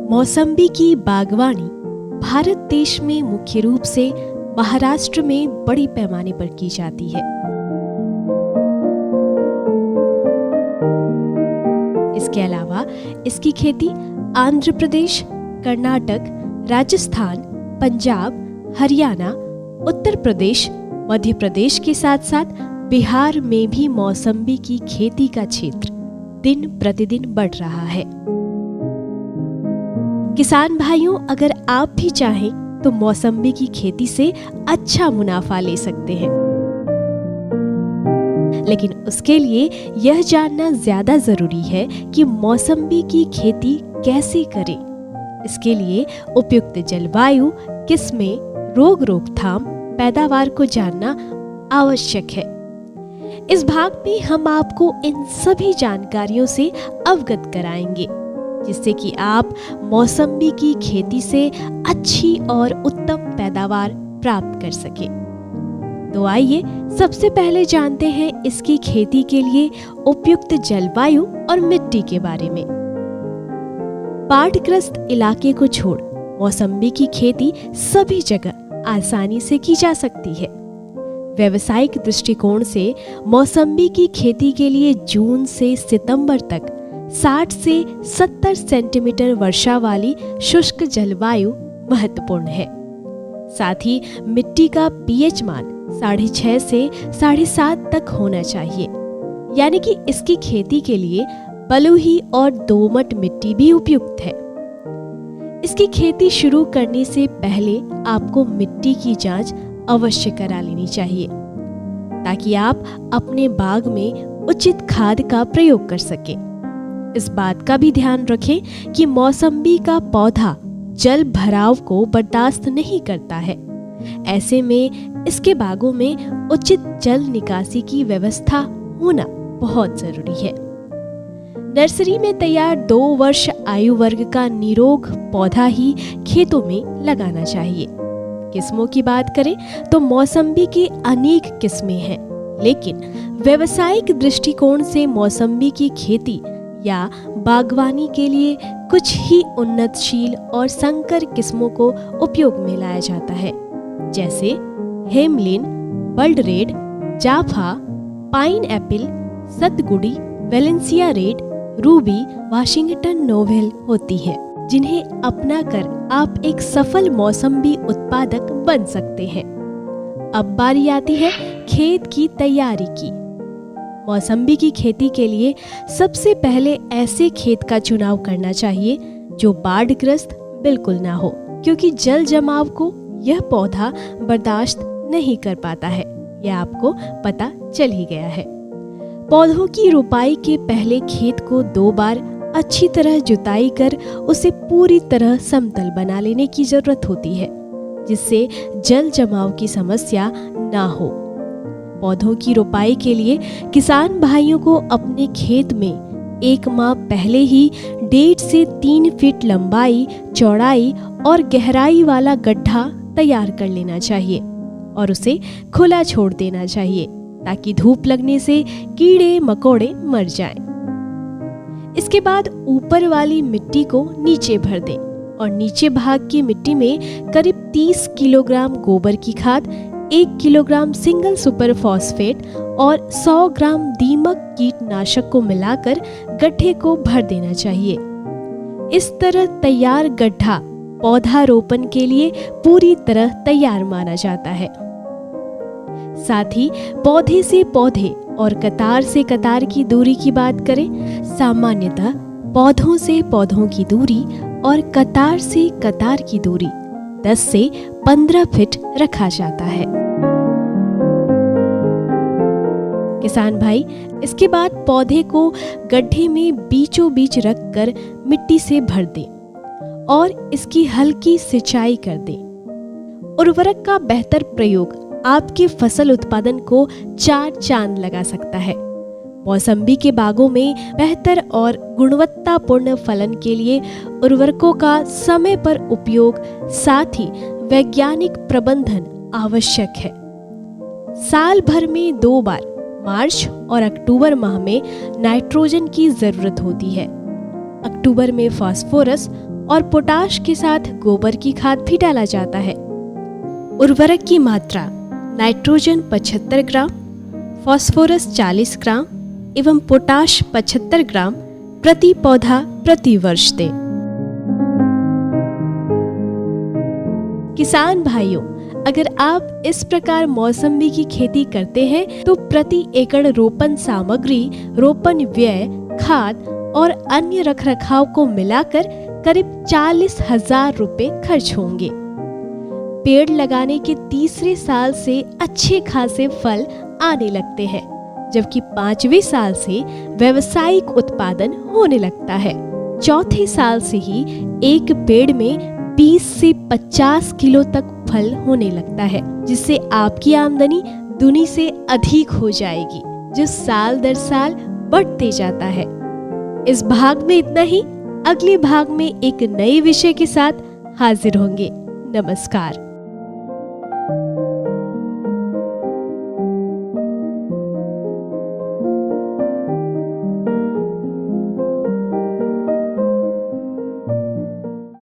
मौसम्बी की बागवानी भारत देश में मुख्य रूप से महाराष्ट्र में बड़ी पैमाने पर की जाती है। इसके अलावा इसकी खेती आंध्र प्रदेश, कर्नाटक, राजस्थान, पंजाब, हरियाणा, उत्तर प्रदेश, मध्य प्रदेश के साथ साथ बिहार में भी मौसम्बी की खेती का क्षेत्र दिन प्रतिदिन बढ़ रहा है। किसान भाइयों, अगर आप भी चाहें तो मौसम्बी की खेती से अच्छा मुनाफा ले सकते हैं, लेकिन उसके लिए यह जानना ज्यादा जरूरी है कि मौसम्बी की खेती कैसे करें। इसके लिए उपयुक्त जलवायु, किस्में, रोग रोकथाम, पैदावार को जानना आवश्यक है। इस भाग में हम आपको इन सभी जानकारियों से अवगत कराएंगे, जिससे कि आप मौसम्बी की खेती से अच्छी और उत्तम पैदावार प्राप्त कर सके। तो आइए सबसे पहले जानते हैं इसकी खेती के लिए उपयुक्त जलवायु और मिट्टी के बारे में। बाढ़ग्रस्त इलाके को छोड़ मौसम्बी की खेती सभी जगह आसानी से की जा सकती है। व्यावसायिक दृष्टिकोण से मौसम्बी की खेती के लिए जून से सितंबर तक 60 से 70 सेंटीमीटर वर्षा वाली शुष्क जलवायु महत्वपूर्ण है। साथ ही मिट्टी का पीएच मान 6.5 से 7.5 तक होना चाहिए, यानी कि इसकी खेती के लिए बलुई और दोमट मिट्टी भी उपयुक्त है। इसकी खेती शुरू करने से पहले आपको मिट्टी की जांच अवश्य करा लेनी चाहिए, ताकि आप अपने बाग में उचित खाद का प्रयोग कर सकें। इस बात का भी ध्यान रखें कि मौसम्बी का पौधा जल भराव को बर्दाश्त नहीं करता है। ऐसे में इसके बागों में उचित जल निकासी की व्यवस्था होना बहुत जरूरी है। नर्सरी में तैयार 2 वर्ष आयु वर्ग का निरोग पौधा ही खेतों में लगाना चाहिए। किस्मों की बात करें तो मौसम्बी की अनेक किस्में हैं, लेकिन व्यावसायिक दृष्टिकोण से मौसम्बी की खेती या बागवानी के लिए कुछ ही उन्नतशील और संकर किस्मों को उपयोग में लाया जाता है, जैसे Hamlin, blood red, Jaffa, pineapple, Sathgudi, Valencia red, ruby, Washington navel होती है, जिन्हें अपनाकर आप एक सफल मौसम्बी उत्पादक बन सकते हैं। अब बारी आती है खेत की तैयारी की। मौसम्बी की खेती के लिए सबसे पहले ऐसे खेत का चुनाव करना चाहिए जो बाढ़ग्रस्त बिल्कुल ना हो, क्योंकि जल जमाव को यह पौधा बर्दाश्त नहीं कर पाता है। यह आपको पता चल ही गया है। पौधों की रोपाई के पहले खेत को 2 बार अच्छी तरह जुताई कर उसे पूरी तरह समतल बना लेने की जरूरत होती है, जिससे जल जमाव की समस्या ना हो। पौधों की रोपाई के लिए किसान भाइयों को अपने खेत में 1 माह पहले ही 1.5 से 3 फीट लंबाई, चौड़ाई और गहराई वाला गड्ढा तैयार कर लेना चाहिए और उसे खुला छोड़ देना चाहिए, ताकि धूप लगने से कीड़े मकोड़े मर जाएं। इसके बाद ऊपर वाली मिट्टी को नीचे भर दें और नीचे भाग की मिट्टी में करीब 30 किलोग्राम गोबर की खाद, 1 किलोग्राम सिंगल सुपर फॉस्फेट और 100 ग्राम दीमक कीटनाशक को मिलाकर गड्ढे को भर देना चाहिए। इस तरह तैयार गड्ढा पौधारोपण के लिए पूरी तरह तैयार माना जाता है। साथ ही पौधे से पौधे और कतार से कतार की दूरी की बात करें, सामान्यतः पौधों से पौधों की दूरी और कतार से कतार की दूरी 10 से 15 फीट रखा जाता है। किसान भाई, इसके बाद पौधे को गड्ढे में बीचों बीच रखकर मिट्टी से भर दें और इसकी हल्की सिंचाई कर दें। उर्वरक का बेहतर प्रयोग आपके फसल उत्पादन को 4 चांद लगा सकता है। मौसम्बी के बागों में बेहतर और गुणवत्तापूर्ण फलन के लिए उर्वरकों का समय पर उपयोग, साथ ही वैज्ञानिक प्रबंधन आवश्यक है। साल भर में 2 बार मार्च और अक्टूबर माह में नाइट्रोजन की जरूरत होती है। अक्टूबर में फास्फोरस और पोटाश के साथ गोबर की खाद भी डाला जाता है। उर्वरक की मात्रा: नाइट्रोजन 75 ग्राम, फास्फोरस 40 ग्राम एवं पोटाश 75 ग्राम प्रति पौधा प्रति वर्ष दें। किसान भाइयों, अगर आप इस प्रकार मौसम्बी की खेती करते हैं तो प्रति एकड़ रोपण सामग्री, रोपण व्यय, खाद और अन्य रखरखाव को मिलाकर करीब 40,000 रुपए खर्च होंगे। पेड़ लगाने के तीसरे साल से अच्छे खासे फल आने लगते हैं, जबकि 5वें साल से व्यावसायिक उत्पादन होने लगता है। चौथे साल से ही एक पेड़ में 20 से 50 किलो तक फल होने लगता है, जिससे आपकी आमदनी दुनी से अधिक हो जाएगी, जो साल दर साल बढ़ते जाता है। इस भाग में इतना ही। अगले भाग में एक नए विषय के साथ हाजिर होंगे। नमस्कार।